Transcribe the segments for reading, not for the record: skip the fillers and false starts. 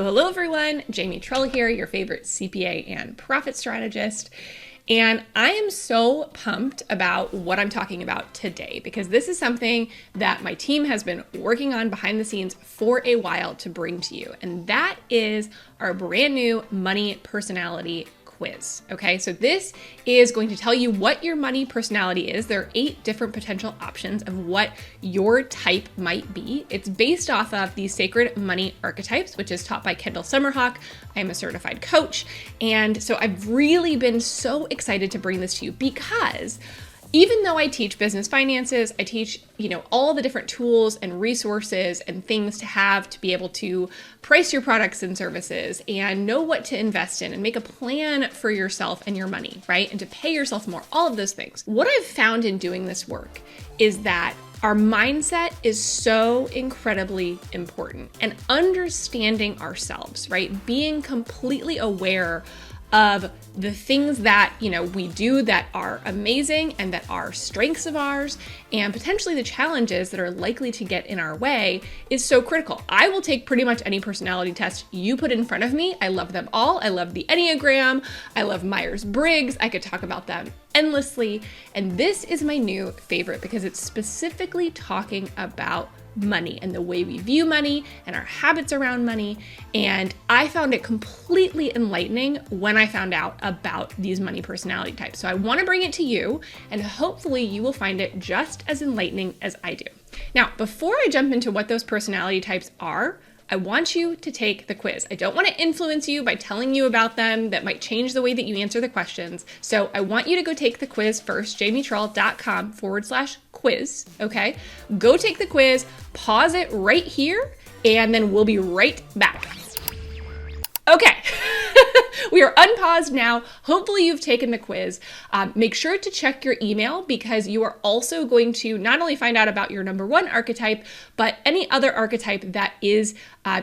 Hello everyone. Jamie Trull here, your favorite CPA and profit strategist. And I am so pumped about what I'm talking about today because this is something that my team has been working on behind the scenes for a while to bring to you. And that is our brand new money personality quiz. Okay, so this is going to tell you what your money personality is. There are 8 different potential options of what your type might be. It's based off of the Sacred Money Archetypes, which is taught by Kendall Summerhawk. I am a certified coach. And so I've really been so excited to bring this to you because even though I teach business finances, I teach, all the different tools and resources and things to have to be able to price your products and services and know what to invest in and make a plan for yourself and your money, right? And to pay yourself more, all of those things. What I've found in doing this work is that our mindset is so incredibly important, and understanding ourselves, right? Being completely aware of the things that, we do that are amazing and that are strengths of ours, and potentially the challenges that are likely to get in our way is so critical. I will take pretty much any personality test you put in front of me. I love them all. I love the Enneagram. I love Myers-Briggs. I could talk about them endlessly. And this is my new favorite because it's specifically talking about money and the way we view money and our habits around money. And I found it completely enlightening when I found out about these money personality types. So I want to bring it to you, and hopefully you will find it just as enlightening as I do. Now, before I jump into what those personality types are, I want you to take the quiz. I don't want to influence you by telling you about them. That might change the way that you answer the questions. So I want you to go take the quiz first, jamietrull.com/quiz. Okay, go take the quiz, pause it right here, and then we'll be right back. Okay. We are unpaused now. Hopefully you've taken the quiz. Make sure to check your email because you are also going to not only find out about your number 1 archetype, but any other archetype that is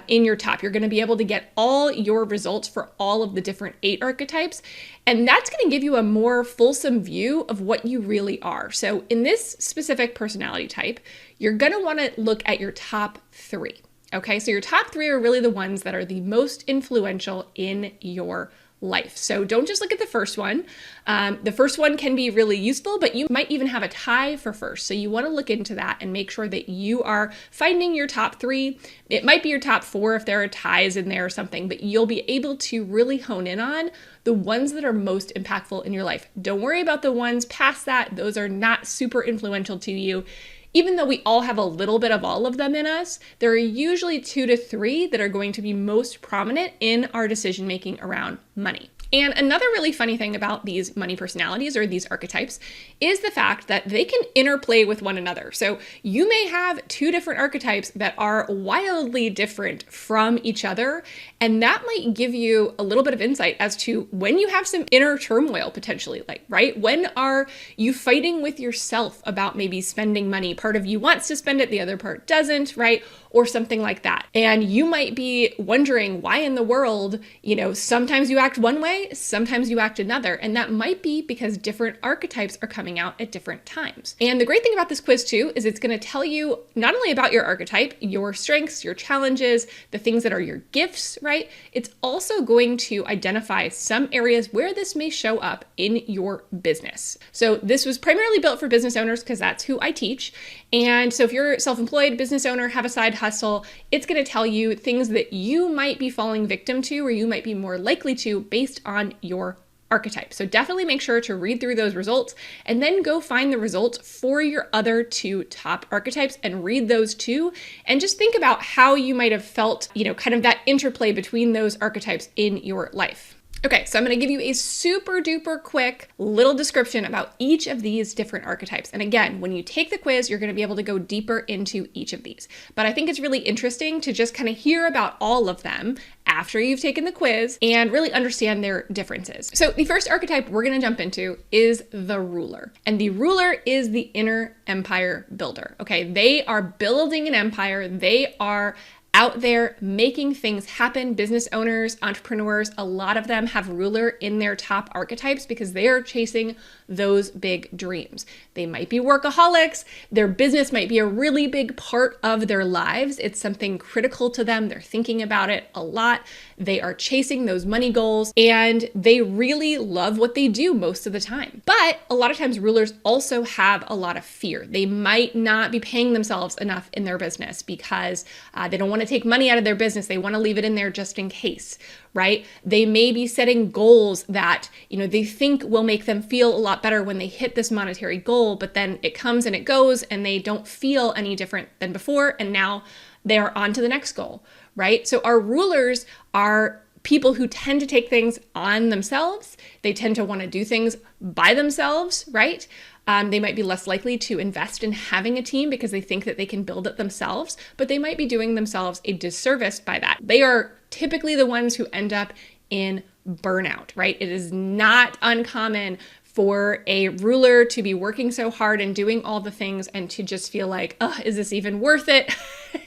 in your top. You're going to be able to get all your results for all of the different 8 archetypes. And that's going to give you a more fulsome view of what you really are. So in this specific personality type, you're going to want to look at your top 3. Okay, so your top 3 are really the ones that are the most influential in your life. So don't just look at the first one. The first one can be really useful, but you might even have a tie for first. So you want to look into that and make sure that you are finding your top 3. It might be your top 4 if there are ties in there or something, but you'll be able to really hone in on the ones that are most impactful in your life. Don't worry about the ones past that. Those are not super influential to you. Even though we all have a little bit of all of them in us, there are usually 2 to 3 that are going to be most prominent in our decision making around money. And another really funny thing about these money personalities or these archetypes is the fact that they can interplay with one another. So you may have 2 different archetypes that are wildly different from each other, and that might give you a little bit of insight as to when you have some inner turmoil potentially, right? When are you fighting with yourself about maybe spending money? Part of you wants to spend it, the other part doesn't, right? Or something like that. And you might be wondering why in the world, sometimes you act one way, sometimes you act another. And that might be because different archetypes are coming out at different times. And the great thing about this quiz too, is it's going to tell you not only about your archetype, your strengths, your challenges, the things that are your gifts, right? It's also going to identify some areas where this may show up in your business. So this was primarily built for business owners because that's who I teach. And so if you're a self-employed business owner, have a side hustle, it's going to tell you things that you might be falling victim to or you might be more likely to based on your archetype. So definitely make sure to read through those results and then go find the results for your other 2 top archetypes and read those too. And just think about how you might have felt, kind of that interplay between those archetypes in your life. Okay, so I'm going to give you a super duper quick little description about each of these different archetypes. And again, when you take the quiz, you're going to be able to go deeper into each of these. But I think it's really interesting to just kind of hear about all of them after you've taken the quiz and really understand their differences. So the first archetype we're going to jump into is the ruler. And the ruler is the inner empire builder. Okay, they are building an empire. They are out there making things happen. Business owners, entrepreneurs, a lot of them have ruler in their top archetypes because they are chasing those big dreams. They might be workaholics. Their business might be a really big part of their lives. It's something critical to them. They're thinking about it a lot. They are chasing those money goals and they really love what they do most of the time. But a lot of times rulers also have a lot of fear. They might not be paying themselves enough in their business because they don't want to take money out of their business. They want to leave it in there just in case, right? They may be setting goals that, they think will make them feel a lot better when they hit this monetary goal, but then it comes and it goes and they don't feel any different than before. And now they're on to the next goal, right? So our rulers are people who tend to take things on themselves. They tend to want to do things by themselves, right? They might be less likely to invest in having a team because they think that they can build it themselves, but they might be doing themselves a disservice by that. They are typically the ones who end up in burnout, right? It is not uncommon for a ruler to be working so hard and doing all the things and to just feel like, is this even worth it?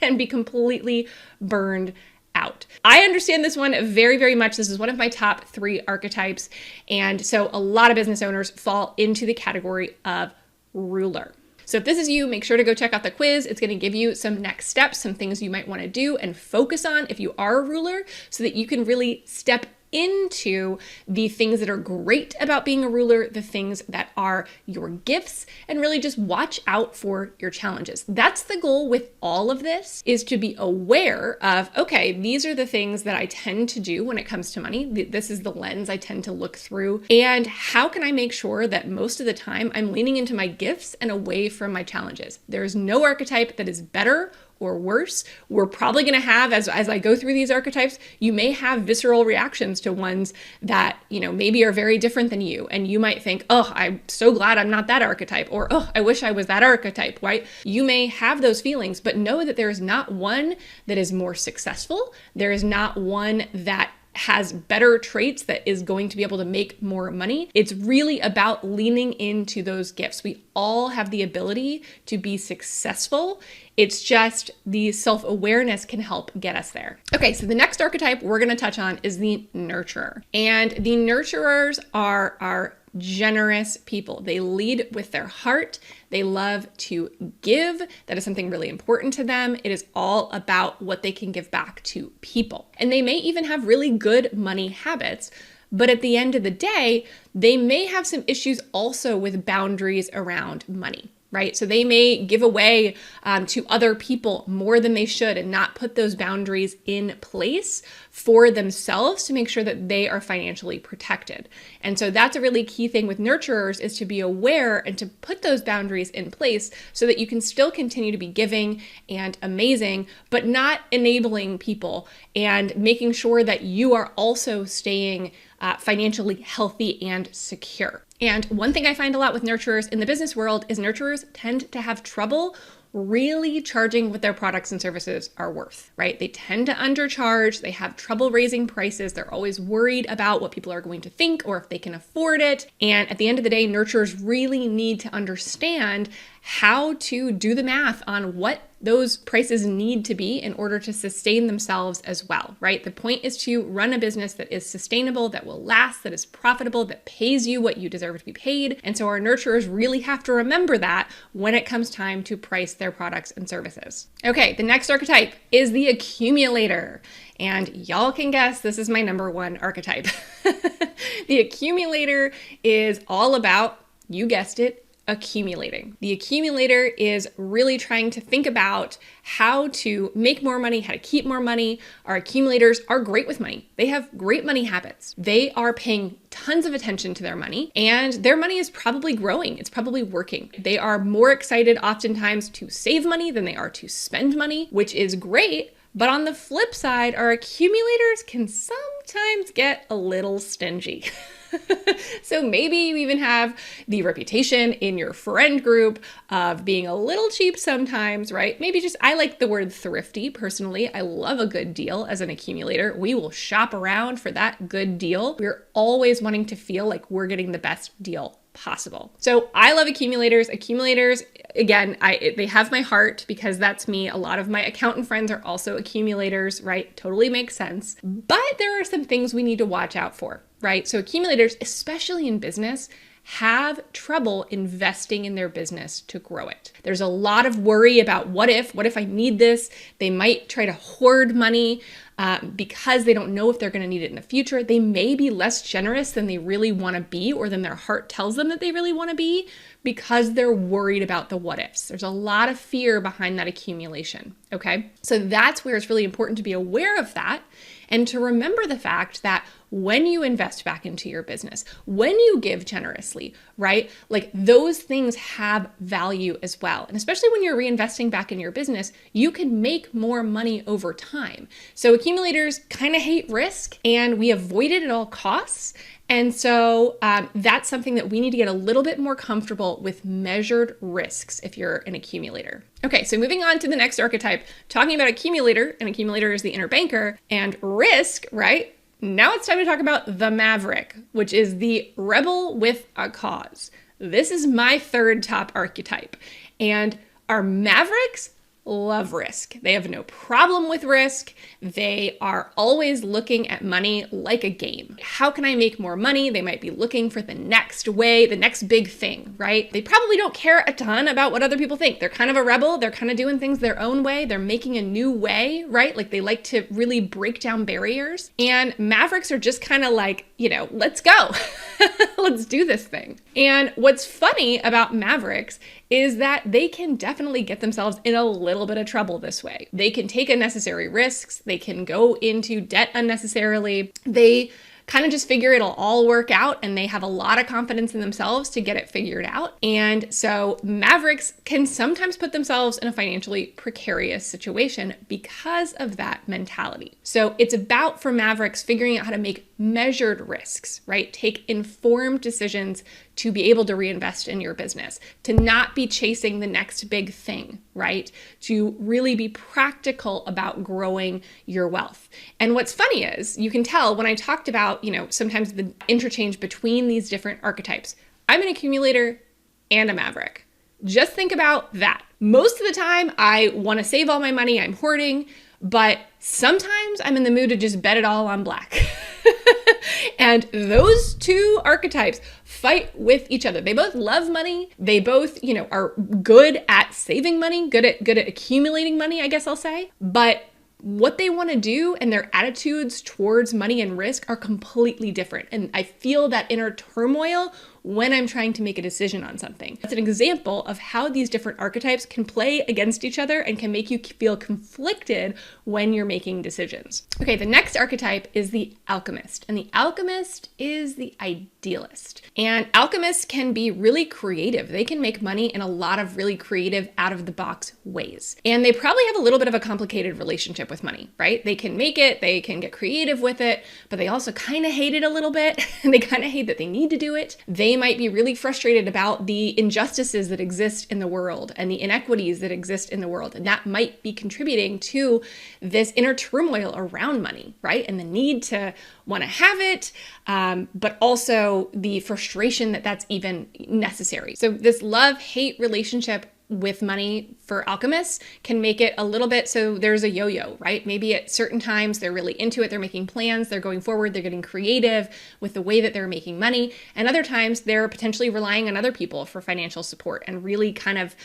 And be completely burned out. I understand this one very, very much. This is one of my top 3 archetypes. And so a lot of business owners fall into the category of ruler. So if this is you, make sure to go check out the quiz. It's going to give you some next steps, some things you might want to do and focus on if you are a ruler so that you can really step into the things that are great about being a ruler, the things that are your gifts, and really just watch out for your challenges. That's the goal with all of this, is to be aware of, okay, these are the things that I tend to do when it comes to money. This is the lens I tend to look through. And how can I make sure that most of the time I'm leaning into my gifts and away from my challenges? There's no archetype that is better or worse. We're probably going to have, as I go through these archetypes, you may have visceral reactions to ones that, maybe are very different than you. And you might think, I'm so glad I'm not that archetype, or, I wish I was that archetype, right? You may have those feelings, but know that there is not one that is more successful. There is not one that has better traits that is going to be able to make more money. It's really about leaning into those gifts. We all have the ability to be successful. It's just the self-awareness can help get us there. Okay, so the next archetype we're going to touch on is the nurturer. And the nurturers are our generous people. They lead with their heart. They love to give. That is something really important to them. It is all about what they can give back to people. And they may even have really good money habits, but at the end of the day, they may have some issues also with boundaries around money. Right? So they may give away to other people more than they should and not put those boundaries in place for themselves to make sure that they are financially protected. And so that's a really key thing with nurturers, is to be aware and to put those boundaries in place so that you can still continue to be giving and amazing, but not enabling people, and making sure that you are also staying financially healthy and secure. And one thing I find a lot with nurturers in the business world is nurturers tend to have trouble really charging what their products and services are worth, right? They tend to undercharge. They have trouble raising prices. They're always worried about what people are going to think or if they can afford it. And at the end of the day, nurturers really need to understand how to do the math on what those prices need to be in order to sustain themselves as well, right? The point is to run a business that is sustainable, that will last, that is profitable, that pays you what you deserve to be paid. And so our nurturers really have to remember that when it comes time to price their products and services. Okay, the next archetype is the accumulator. And y'all can guess this is my number 1 archetype. The accumulator is all about, you guessed it, accumulating. The accumulator is really trying to think about how to make more money, how to keep more money. Our accumulators are great with money. They have great money habits. They are paying tons of attention to their money, and their money is probably growing. It's probably working. They are more excited oftentimes to save money than they are to spend money, which is great. But on the flip side, our accumulators can sometimes get a little stingy. So maybe you even have the reputation in your friend group of being a little cheap sometimes, right? Maybe just, I like the word thrifty personally. I love a good deal as an accumulator. We will shop around for that good deal. We're always wanting to feel like we're getting the best deal possible. So I love accumulators. Accumulators, again, they have my heart because that's me. A lot of my accountant friends are also accumulators, right? Totally makes sense. But there are some things we need to watch out for, right? So accumulators, especially in business, have trouble investing in their business to grow it. There's a lot of worry about what if I need this? They might try to hoard money because they don't know if they're going to need it in the future. They may be less generous than they really want to be or than their heart tells them that they really want to be because they're worried about the what ifs. There's a lot of fear behind that accumulation, okay? So that's where it's really important to be aware of that and to remember the fact that when you invest back into your business, when you give generously, right? Like those things have value as well. And especially when you're reinvesting back in your business, you can make more money over time. So accumulators kind of hate risk and we avoid it at all costs. And so that's something that we need to get a little bit more comfortable with measured risks if you're an accumulator. Okay, so moving on to the next archetype, talking about accumulator, and accumulator is the inner banker, and risk, right? Now it's time to talk about the Maverick, which is the rebel with a cause. This is my third top archetype. And our Mavericks love risk. They have no problem with risk. They are always looking at money like a game. How can I make more money? They might be looking for the next way, the next big thing, right? They probably don't care a ton about what other people think. They're kind of a rebel. They're kind of doing things their own way. They're making a new way, right? Like they like to really break down barriers. And Mavericks are just kind of like, let's go. Let's do this thing. And what's funny about Mavericks is that they can definitely get themselves in a little bit of trouble this way. They can take unnecessary risks. They can go into debt unnecessarily. They kind of just figure it'll all work out and they have a lot of confidence in themselves to get it figured out. And so Mavericks can sometimes put themselves in a financially precarious situation because of that mentality. So it's about, for Mavericks, figuring out how to make measured risks, right? Take informed decisions to be able to reinvest in your business, to not be chasing the next big thing, right? To really be practical about growing your wealth. And what's funny is you can tell when I talked about, sometimes the interchange between these different archetypes. I'm an accumulator and a Maverick. Just think about that. Most of the time, I want to save all my money, I'm hoarding, but sometimes I'm in the mood to just bet it all on black. And those two archetypes fight with each other. They both love money. They both, are good at saving money, good at accumulating money, I guess I'll say. But what they want to do and their attitudes towards money and risk are completely different. And I feel that inner turmoil when I'm trying to make a decision on something. That's an example of how these different archetypes can play against each other and can make you feel conflicted when you're making decisions. Okay, the next archetype is the Alchemist, and the Alchemist is the idealist. And alchemists can be really creative. They can make money in a lot of really creative, out-of-the-box ways. And they probably have a little bit of a complicated relationship with money, right? They can make it, they can get creative with it, but they also kind of hate it a little bit. And they kind of hate that they need to do it. They might be really frustrated about the injustices that exist in the world and the inequities that exist in the world. And that might be contributing to this inner turmoil around money, right? And the need to want to have it, but also the frustration that that's even necessary. So this love-hate relationship with money for alchemists can make it a little bit so there's a yo-yo, right? Maybe at certain times they're really into it, they're making plans, they're going forward, they're getting creative with the way that they're making money. And other times they're potentially relying on other people for financial support and really kind of,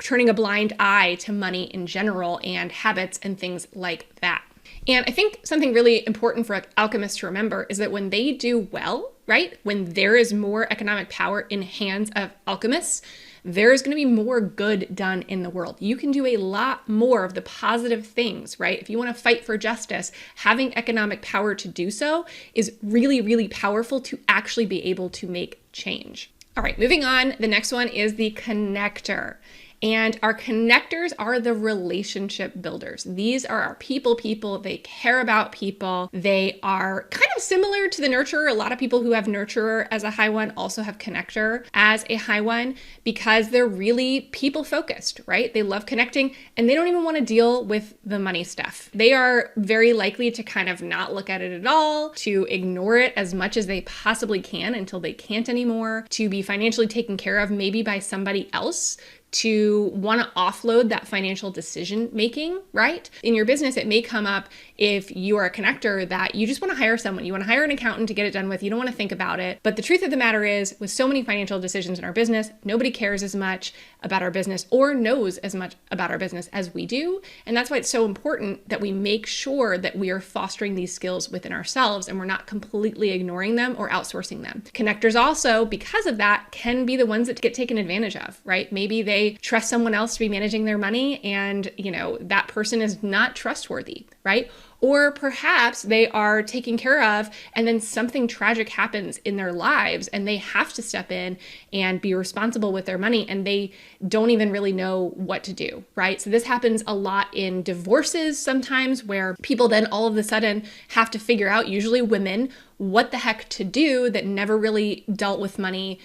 turning a blind eye to money in general and habits and things like that. And I think something really important for alchemists to remember is that when they do well, right? When there is more economic power in hands of alchemists, there's going to be more good done in the world. You can do a lot more of the positive things, right? If you want to fight for justice, having economic power to do so is really, really powerful to actually be able to make change. All right, moving on. The next one is the connector. And our connectors are the relationship builders. These are our people. They care about people. They are kind of similar to the nurturer. A lot of people who have nurturer as a high one also have connector as a high one because they're really people focused, right? They love connecting and they don't even want to deal with the money stuff. They are very likely to kind of not look at it at all, to ignore it as much as they possibly can until they can't anymore, to be financially taken care of maybe by somebody else, to want to offload that financial decision making, right? In your business, it may come up if you are a connector that you just want to hire someone. You want to hire an accountant to get it done with. You don't want to think about it. But the truth of the matter is, with so many financial decisions in our business, nobody cares as much about our business or knows as much about our business as we do. And that's why it's so important that we make sure that we are fostering these skills within ourselves and we're not completely ignoring them or outsourcing them. Connectors also, because of that, can be the ones that get taken advantage of, right? Maybe they trust someone else to be managing their money and, that person is not trustworthy, right? Or perhaps they are taken care of and then something tragic happens in their lives and they have to step in and be responsible with their money and they don't even really know what to do, right? So this happens a lot in divorces sometimes where people then all of a sudden have to figure out, usually women, what the heck to do that never really dealt with money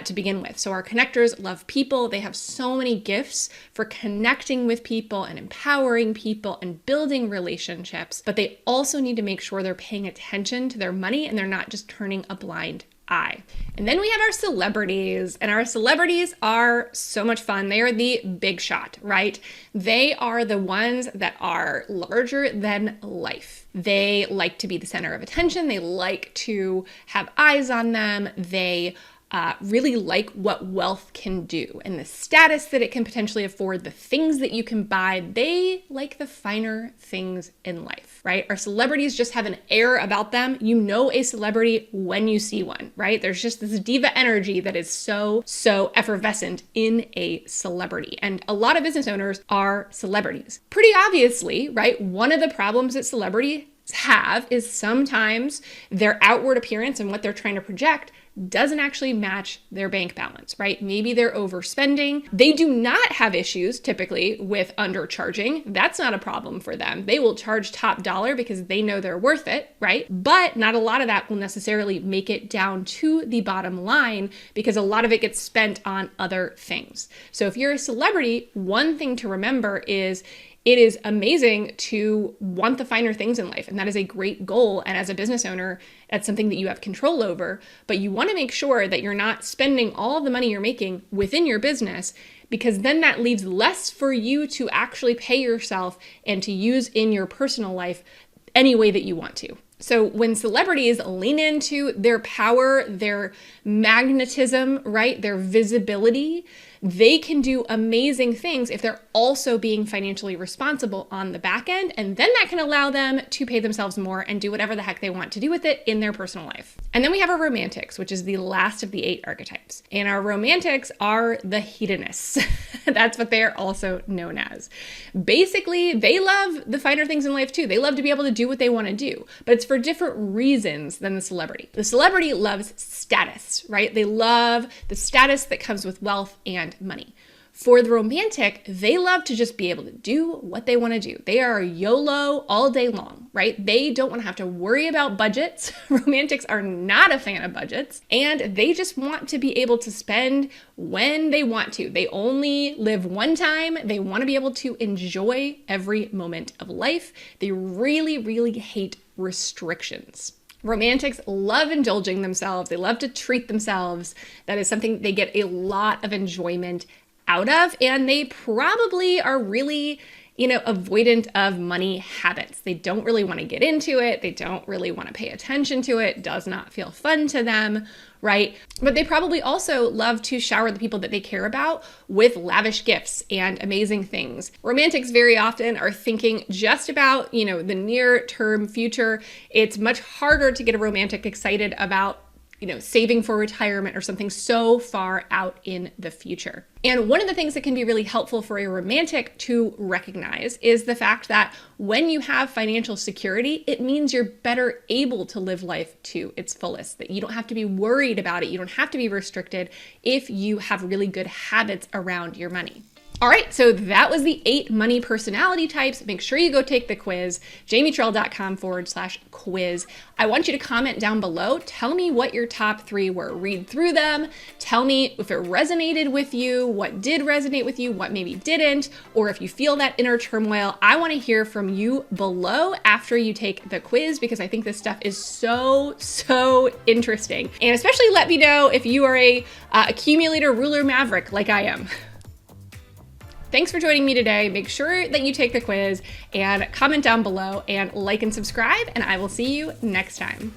to begin with. So our connectors love people. They have so many gifts for connecting with people and empowering people and building relationships, but they also need to make sure they're paying attention to their money and they're not just turning a blind eye. And then we have our celebrities, and our celebrities are so much fun. They are the big shot, right? They are the ones that are larger than life. They like to be the center of attention. They like to have eyes on them. They really like what wealth can do and the status that it can potentially afford, the things that you can buy. They like the finer things in life, right? Our celebrities just have an air about them. You know a celebrity when you see one, right? There's just this diva energy that is so effervescent in a celebrity. And a lot of business owners are celebrities. Pretty obviously, right? One of the problems that celebrities have is sometimes their outward appearance and what they're trying to project doesn't actually match their bank balance, right? Maybe they're overspending. They do not have issues typically with undercharging. That's not a problem for them. They will charge top dollar because they know they're worth it, right? But not a lot of that will necessarily make it down to the bottom line because a lot of it gets spent on other things. So if you're a celebrity, one thing to remember is it is amazing to want the finer things in life. And that is a great goal. And as a business owner, that's something that you have control over. But you want to make sure that you're not spending all of the money you're making within your business, because then that leaves less for you to actually pay yourself and to use in your personal life any way that you want to. So when celebrities lean into their power, their magnetism, right, their visibility, they can do amazing things if they're also being financially responsible on the back end. And then that can allow them to pay themselves more and do whatever the heck they want to do with it in their personal life. And then we have our romantics, which is the last of the 8 archetypes. And our romantics are the hedonists. That's what they are also known as. Basically, they love the finer things in life too. They love to be able to do what they want to do, but it's for different reasons than the celebrity. The celebrity loves status, right? They love the status that comes with wealth and money. For the romantic, they love to just be able to do what they want to do. They are YOLO all day long, right? They don't want to have to worry about budgets. Romantics are not a fan of budgets, and they just want to be able to spend when they want to. They only live one time. They want to be able to enjoy every moment of life. They really, really hate restrictions. Romantics love indulging themselves. They love to treat themselves. That is something they get a lot of enjoyment out of, and they probably are really, avoidant of money habits. They don't really want to get into it. They don't really want to pay attention to it. It does not feel fun to them, right? But they probably also love to shower the people that they care about with lavish gifts and amazing things. Romantics very often are thinking just about, the near term future. It's much harder to get a romantic excited about saving for retirement or something so far out in the future. And one of the things that can be really helpful for a romantic to recognize is the fact that when you have financial security, it means you're better able to live life to its fullest, that you don't have to be worried about it. You don't have to be restricted if you have really good habits around your money. All right, so that was the 8 money personality types. Make sure you go take the quiz, jamietrull.com/quiz. I want you to comment down below. Tell me what your top 3 were. Read through them. Tell me if it resonated with you, what did resonate with you, what maybe didn't, or if you feel that inner turmoil. I want to hear from you below after you take the quiz, because I think this stuff is so interesting. And especially let me know if you are a accumulator, ruler, maverick like I am. Thanks for joining me today. Make sure that you take the quiz and comment down below and like and subscribe, and I will see you next time.